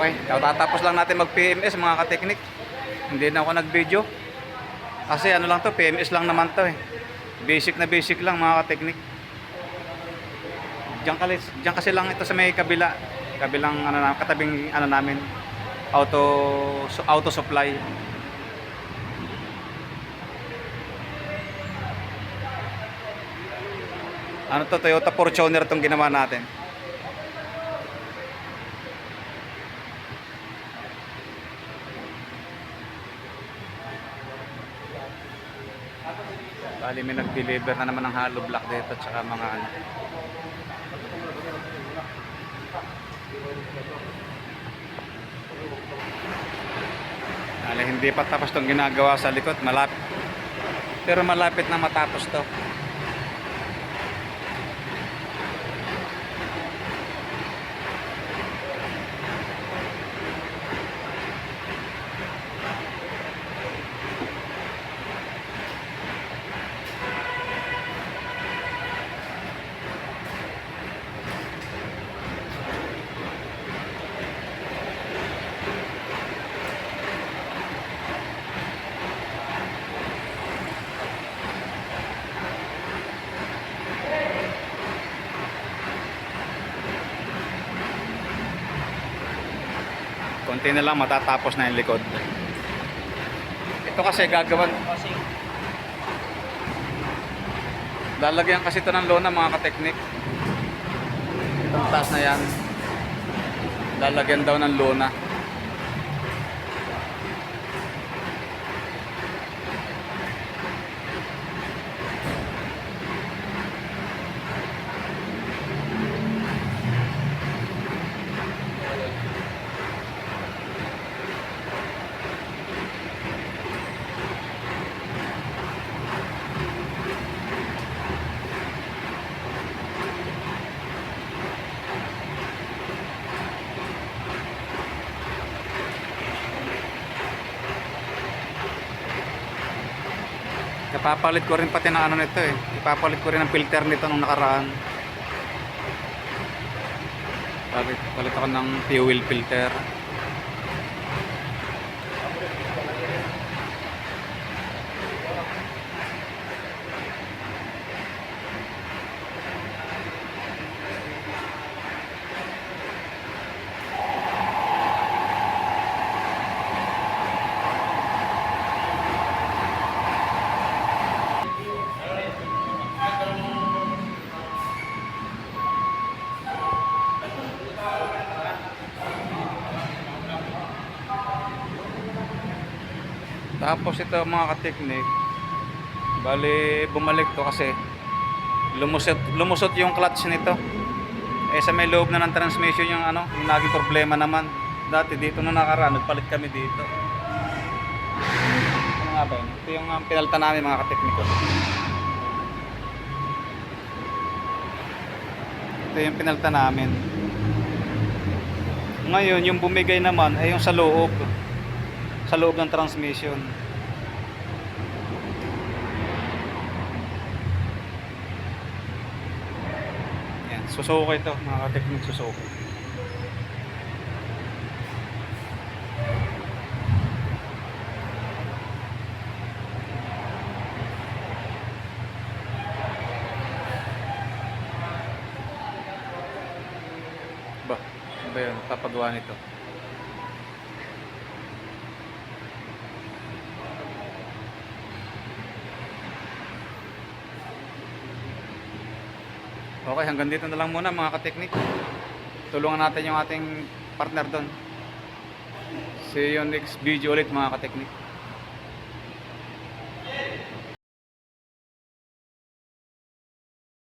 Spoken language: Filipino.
Okay, tatapos lang natin mag PMS mga kateknik. Hindi na ako nag-video. Kasi ano lang to, PMS lang naman to eh. Basic na basic lang mga kateknik. Diyan kasi lang ito sa may kabilang ano, katabing ano namin, auto supply. Ano to, Toyota Fortuner tong ginawa natin. Bali may nag-deliver na naman ng hollow block dito at saka mga ano. Bali hindi pa tapos tong ginagawa sa likod, malapit. Pero malapit na matapos to. Konti na lang matatapos na yung likod. Ito kasi gagawin, lalagyan kasi ito ng lona mga kateknik. Itong taas na yan, lalagyan daw ng lona. Ipapalit ko rin pati ng ano nito eh. Ipapalit ko rin ang filter nito nung nakaraan. Palit ako ng fuel filter. Tapos ito mga kateknik, bali bumalik to kasi lumusot yung clutch nito. Eh sa may loob na ng transmission yung ano, yung naging problema naman. Dati dito na nakaraan, nagpalit kami dito. Ano nga ba yun? Ito yung pinalta namin mga kateknik. Ito yung pinalta namin. Ngayon yung bumigay naman ay yung sa loob ng transmission. Yan, susuko ito mga kateknik, susuko. Ano ba yun? Papagawa nito. Okay, hanggang dito na lang muna mga kateknik. Tulungan natin yung ating partner doon. See you next video ulit mga kateknik.